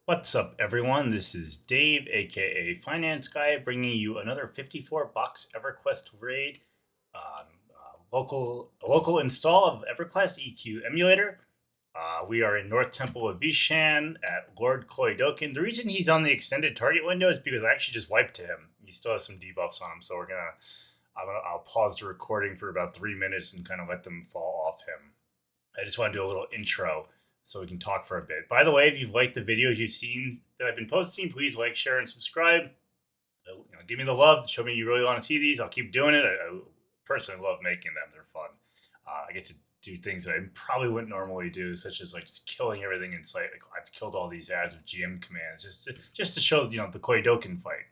What's up, everyone? This is Dave, aka Finance Guy, bringing you another 54 bucks EverQuest raid. Local install of EverQuest EQ Emulator. We are in North Temple of Veeshan at Lord Koi Dokken. The reason he's on the extended target window is because I actually just wiped him. He still has some debuffs on him, so I'll pause the recording for about 3 minutes and kind of let them fall off him. I just want to do a little intro so we can talk for a bit. By the way, if you've liked the videos you've seen that I've been posting, please like, share, and subscribe. Give me the love. Show me you really want to see these. I'll keep doing it. I personally love making them. They're fun. I get to do things that I probably wouldn't normally do, such as like just killing everything in sight. Like I've killed all these ads with GM commands just to show the Koi Dokken fight.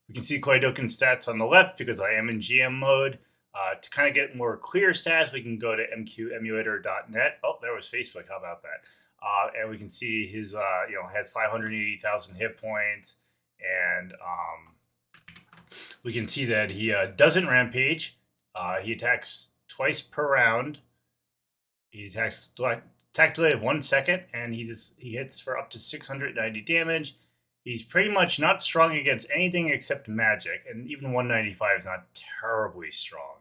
We can see Koi Dokken stats on the left because I am in GM mode. To kind of get more clear stats, we can go to EQEmulator.net. Oh, there was Facebook. How about that? And we can see his, has 580,000 hit points. And we can see that he doesn't rampage. He attacks twice per round. He attacks attack delay of 1 second, and he hits for up to 690 damage. He's pretty much not strong against anything except magic, and even 195 is not terribly strong.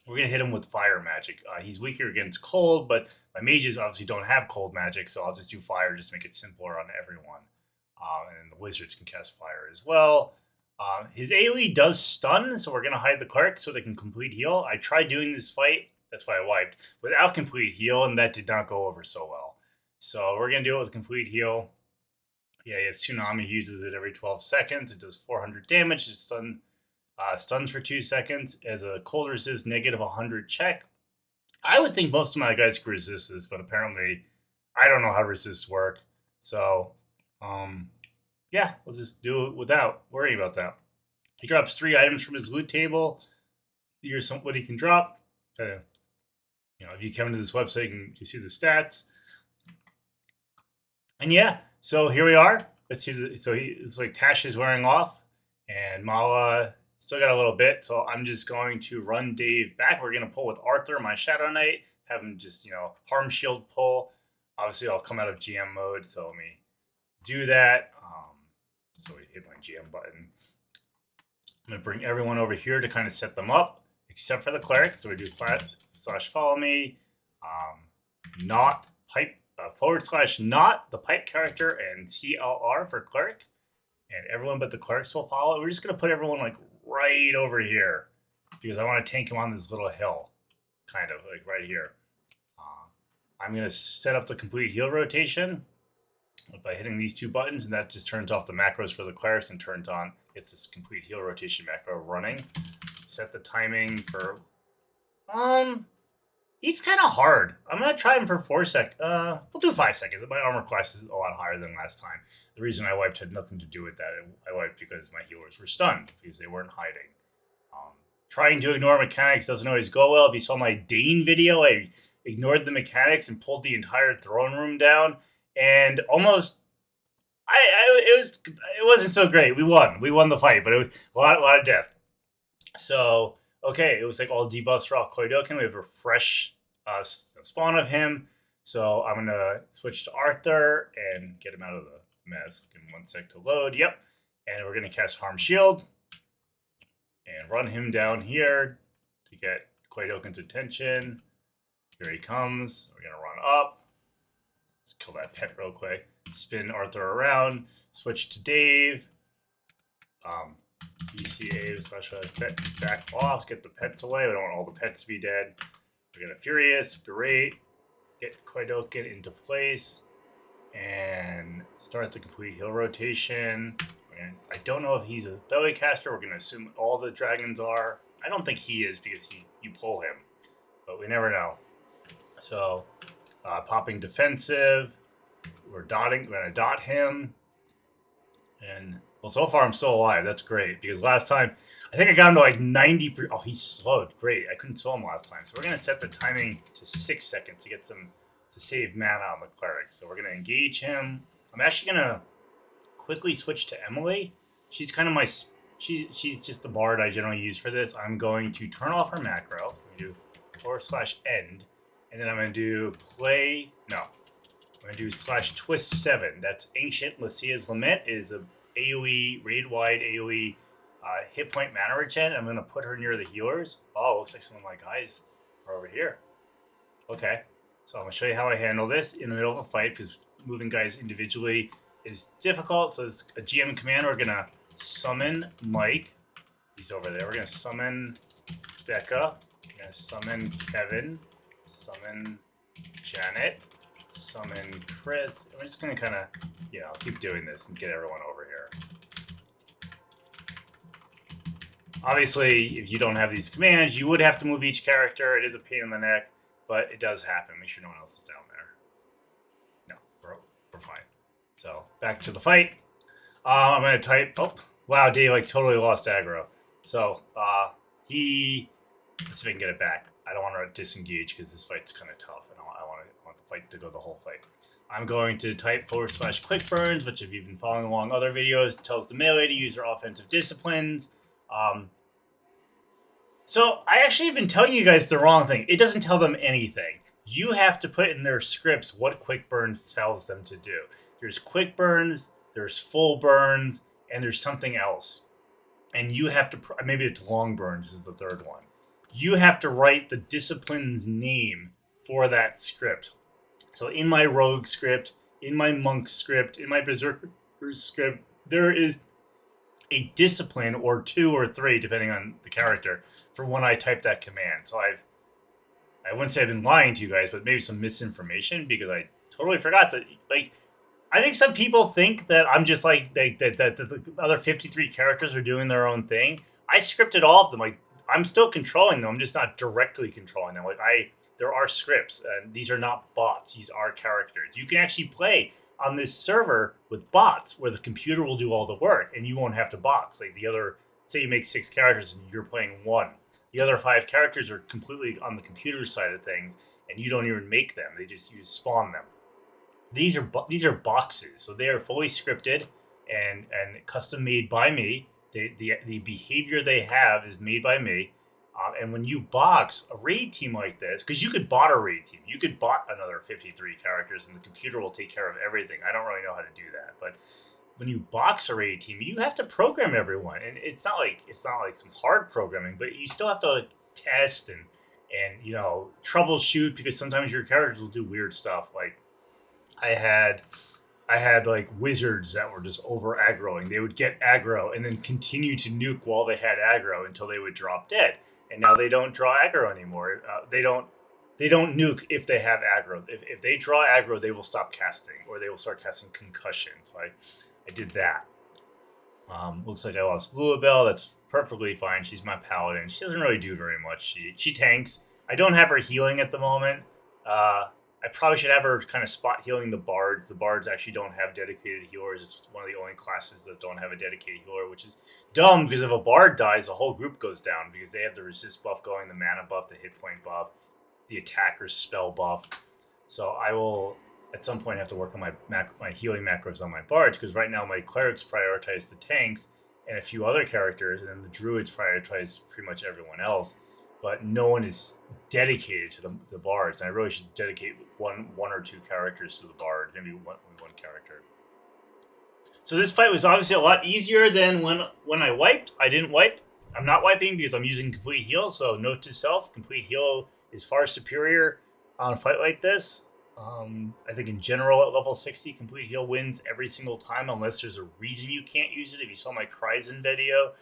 We're going to hit him with fire magic. He's weaker against cold, but my mages obviously don't have cold magic, so I'll just do fire just to make it simpler on everyone. And the wizards can cast fire as well. His AoE does stun, so we're going to hide the cleric so they can complete heal. I tried doing this fight, that's why I wiped, without complete heal, and that did not go over so well. So we're going to do it with complete heal. Yeah, he has Tsunami. He uses it every 12 seconds. It does 400 damage. It's stuns for 2 seconds. As a cold resist, negative 100 check. I would think most of my guys could resist this, but apparently I don't know how resists work. So, yeah, we'll just do it without worrying about that. He drops 3 items from his loot table. Here's what he can drop. If you come to this website, you can see the stats. And yeah, so here we are. Let's see. It's like Tash is wearing off, and Mala still got a little bit. So I'm just going to run Dave back. We're gonna pull with Arthur, my Shadow Knight. Have him just harm shield pull. Obviously, I'll come out of GM mode. So let me do that. So we hit my GM button. I'm gonna bring everyone over here to kind of set them up, except for the cleric. So we do /follow me. Not pipe. /not the pipe character and CLR for cleric, and everyone but the clerics will follow. We're just gonna put everyone like right over here because I want to tank him on this little hill, kind of like right here. I'm gonna set up the complete heal rotation by hitting these 2 buttons, and that just turns off the macros for the clerics and turns on this complete heal rotation macro running. Set the timing for he's kind of hard. I'm going to try him for 4 seconds. We'll do 5 seconds. My armor class is a lot higher than last time. The reason I wiped had nothing to do with that. I wiped because my healers were stunned because they weren't hiding. Trying to ignore mechanics doesn't always go well. If you saw my Dane video, I ignored the mechanics and pulled the entire throne room down. And almost, it wasn't so great. We won the fight, but it was a lot of death. So okay, it was like all debuffs for Koi Dokken. We have a fresh spawn of him. So I'm going to switch to Arthur and get him out of the mess. Give him 1 sec to load. Yep. And we're going to cast Harm Shield and run him down here to get Koi Dokken's attention. Here he comes. We're going to run up. Let's kill that pet real quick. Spin Arthur around. Switch to Dave. BCA/pet back off, get the pets away. We don't want all the pets to be dead. We're gonna Furious, Berate, get Koi Dokken into place, and start the complete heal rotation. I don't know if he's a belly caster. We're gonna assume all the dragons are. I don't think he is because you pull him, but we never know. So popping defensive. We're gonna dot him, and well, so far I'm still alive. That's great because last time I think I got him to like 90. Oh, he's slowed. Great. I couldn't slow him last time. So we're gonna set the timing to 6 seconds to get to save mana on the cleric. So we're gonna engage him. I'm actually gonna quickly switch to Emily. She's kind of she's just the bard I generally use for this. I'm going to turn off her macro. I'm gonna do /end, and then I'm gonna do I'm going to do /twist7. That's Ancient Lucia's Lament. It is a AoE, raid-wide AoE hit point mana regen. I'm going to put her near the healers. Oh, looks like some of my guys are over here. Okay, so I'm going to show you how I handle this in the middle of a fight, because moving guys individually is difficult. So as a GM command, we're going to summon Mike. He's over there. We're going to summon Becca. We're going to summon Kevin. Summon Janet. Summon Chris. We're just going to kind of, keep doing this and get everyone over here. Obviously, if you don't have these commands, you would have to move each character. It is a pain in the neck, but it does happen. Make sure no one else is down there. No, we're fine. So, back to the fight. I'm going to type... Oh, wow, Dave, totally lost aggro. So, let's see if I can get it back. I don't want to disengage because this fight's kind of tough, and I want the fight to go the whole fight. I'm going to type /quick burns, which if you've been following along other videos, tells the melee to use their offensive disciplines. So I actually have been telling you guys the wrong thing. It doesn't tell them anything. You have to put in their scripts what quick burns tells them to do. There's quick burns, there's full burns, and there's something else. And you have to, maybe it's long burns is the third one. You have to write the discipline's name for that script. So in my rogue script, in my monk script, in my berserker script, there is a discipline or 2 or 3, depending on the character, for when I type that command. So I wouldn't say I've been lying to you guys, but maybe some misinformation, because I totally forgot that, I think some people think that I'm just that the other 53 characters are doing their own thing. I scripted all of them. I'm still controlling them. I'm just not directly controlling them. There are scripts, and these are not bots. These are characters. You can actually play on this server with bots where the computer will do all the work and you won't have to box. Say you make 6 characters and you're playing 1. The other 5 characters are completely on the computer side of things, and you don't even make them. You just spawn them. These are boxes, so they are fully scripted and custom made by me. The behavior they have is made by me. And when you box a raid team like this, because you could bot a raid team, you could bot another 53 characters, and the computer will take care of everything. I don't really know how to do that, but when you box a raid team, you have to program everyone, and it's not like some hard programming, but you still have to test and troubleshoot, because sometimes your characters will do weird stuff. I had wizards that were just over aggroing. They would get aggro and then continue to nuke while they had aggro until they would drop dead. And now they don't draw aggro anymore. They don't nuke if they have aggro. If they draw aggro, they will stop casting, or they will start casting concussion. So I did that. Looks like I lost Bluebell. That's perfectly fine. She's my paladin. She doesn't really do very much. She tanks. I don't have her healing at the moment. I probably should have her kind of spot healing the bards. The bards actually don't have dedicated healers. It's one of the only classes that don't have a dedicated healer, which is dumb, because if a bard dies, the whole group goes down, because they have the resist buff going, the mana buff, the hit point buff, the attacker's spell buff. So I will at some point have to work on my healing macros on my bards, because right now my clerics prioritize the tanks and a few other characters, and then the druids prioritize pretty much everyone else. But no one is dedicated to the bards, and I really should dedicate one or 2 characters to the bard, maybe one character. So this fight was obviously a lot easier than when I wiped. I didn't wipe. I'm not wiping because I'm using complete heal. So note to self: complete heal is far superior on a fight like this. I think in general at level 60, complete heal wins every single time, unless there's a reason you can't use it. If you saw my Kryzen video,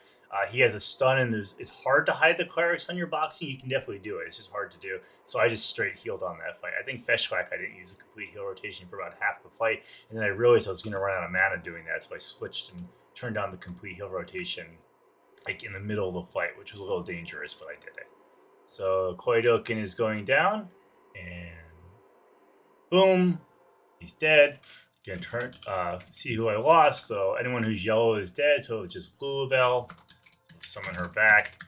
he has a stun, and it's hard to hide the clerics when you're boxing. You can definitely do it. It's just hard to do. So I just straight healed on that fight. I think Feshclack, I didn't use a complete heal rotation for about half the fight, and then I realized I was going to run out of mana doing that, so I switched and turned on the complete heal rotation in the middle of the fight, which was a little dangerous, but I did it. So Koi Dokken is going down, and boom, he's dead. Gonna turn see who I lost. So anyone who's yellow is dead, so it's just Bluebell. Summon her back,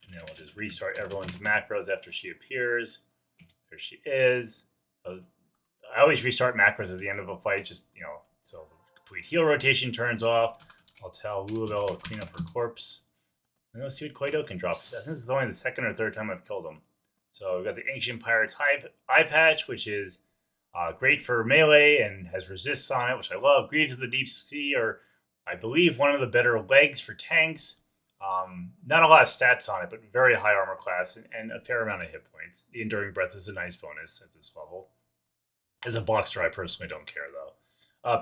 and then we'll just restart everyone's macros after she appears. There she is. I always restart macros at the end of a fight, just so the complete heal rotation turns off. I'll tell Louisville to clean up her corpse, and let's see what Koi Dokken drops. I think this is only the 2nd or 3rd time I've killed him. So we've got the Ancient Pirate's eye patch, which is Great for melee and has resists on it, which I love. Greaves of the Deep Sea are, I believe, one of the better legs for tanks. Not a lot of stats on it, but very high armor class and a fair amount of hit points. The Enduring Breath is a nice bonus at this level. As a boxer, I personally don't care though.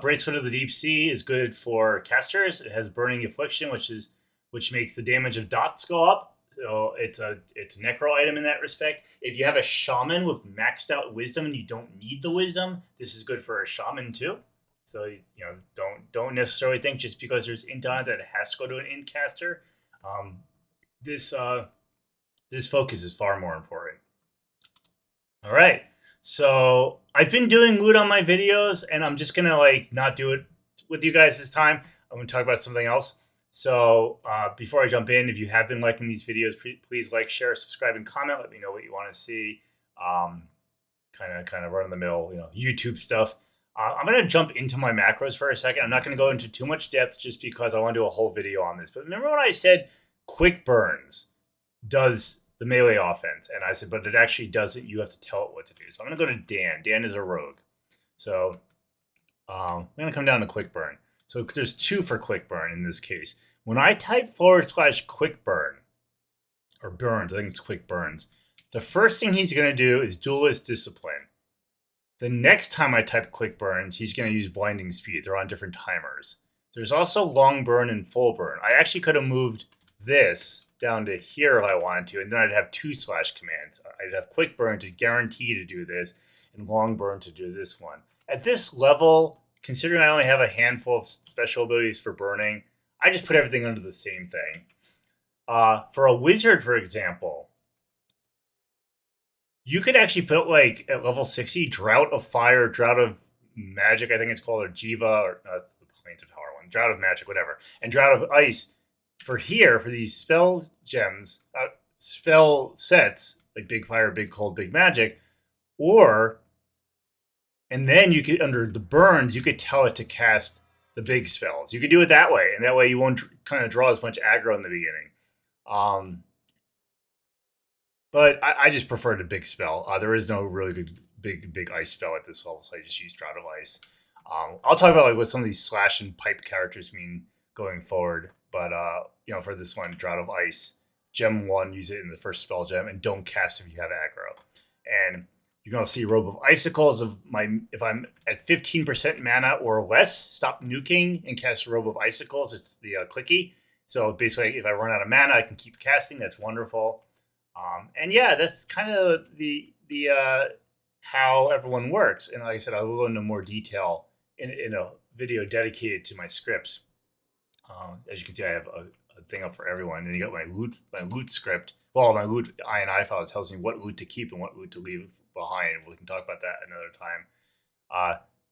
Bracelet of the Deep Sea is good for casters. It has Burning Affliction, which makes the damage of dots go up. So it's a necro item in that respect. If you have a shaman with maxed out wisdom and you don't need the wisdom, this is good for a shaman too. So don't necessarily think just because there's int on it that it has to go to an int caster. This focus is far more important. All right. So I've been doing loot on my videos, and I'm just gonna not do it with you guys this time. I'm gonna talk about something else. So before I jump in, if you have been liking these videos, please like, share, subscribe, and comment. Let me know what you want to see. Kind of run of the mill, YouTube stuff. I'm gonna jump into my macros for a second. I'm not gonna go into too much depth just because I want to do a whole video on this. But remember when I said quick burns does the melee offense, and I said, but it actually doesn't. You have to tell it what to do. So I'm gonna go to Dan. Dan is a rogue. So I'm gonna come down to quick burn. So there's 2 for quick burn in this case. When I type /quick burn or burns, I think it's quick burns. The first thing he's gonna do is Duelist Discipline. The next time I type quick burns, he's gonna use Blinding Speed. They're on different timers. There's also long burn and full burn. I actually could have moved this down to here if I wanted to, and then I'd have 2 slash commands. I'd have quick burn to guarantee to do this, and long burn to do this one. At this level, considering I only have a handful of special abilities for burning, I just put everything under the same thing. For a wizard, for example, you could actually put at level 60, Drought of Fire, Drought of Magic, I think it's called, or Jiva, or no, that's the Plains of Power one, Drought of Magic, whatever, and Drought of Ice. For these spell gems, spell sets, like Big Fire, Big Cold, Big Magic, and then you could, under the burns, you could tell it to cast the big spells. You could do it that way, and that way you won't kind of draw as much aggro in the beginning. But I just prefer the big spell. There is no really good big ice spell at this level, so I just use Drought of Ice. I'll talk about what some of these slash and pipe characters mean going forward. But for this one, Drought of Ice, Gem 1, use it in the first spell gem, and don't cast if you have aggro. And you're gonna see Robe of Icicles if I'm at 15% mana or less, stop nuking and cast Robe of Icicles. It's the clicky. So basically, if I run out of mana, I can keep casting. That's wonderful. And yeah, that's kind of the how everyone works. And like I said, I will go into more detail in a video dedicated to my scripts. As you can see, I have a thing up for everyone, and you got my loot script. Well, my loot INI file tells me what loot to keep and what loot to leave behind. We can talk about that another time.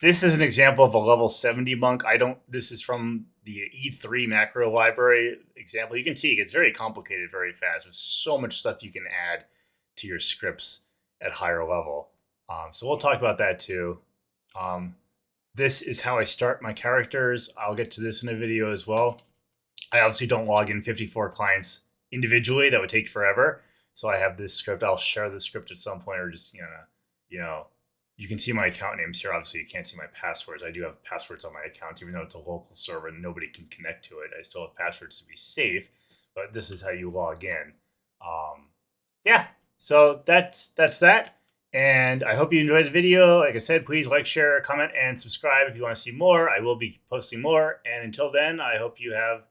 This is an example of a level 70 monk. This is from the E3 macro library example. You can see it gets very complicated very fast. There's so much stuff you can add to your scripts at higher level. So we'll talk about that too. This is how I start my characters. I'll get to this in a video as well. I obviously don't log in 54 clients individually. That would take forever. So I have this script. I'll share the script at some point, or just, you can see my account names here. Obviously, you can't see my passwords. I do have passwords on my account, even though it's a local server and nobody can connect to it. I still have passwords to be safe, but this is how you log in. Yeah, so that's that. And I hope you enjoyed the video. Like I said, please like, share, comment, and subscribe if you want to see more. I will be posting more. And until then, I hope you have,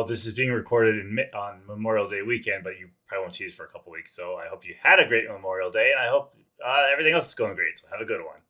this is being recorded on Memorial Day weekend, but you probably won't see this for a couple weeks. So I hope you had a great Memorial Day, and I hope everything else is going great. So have a good one.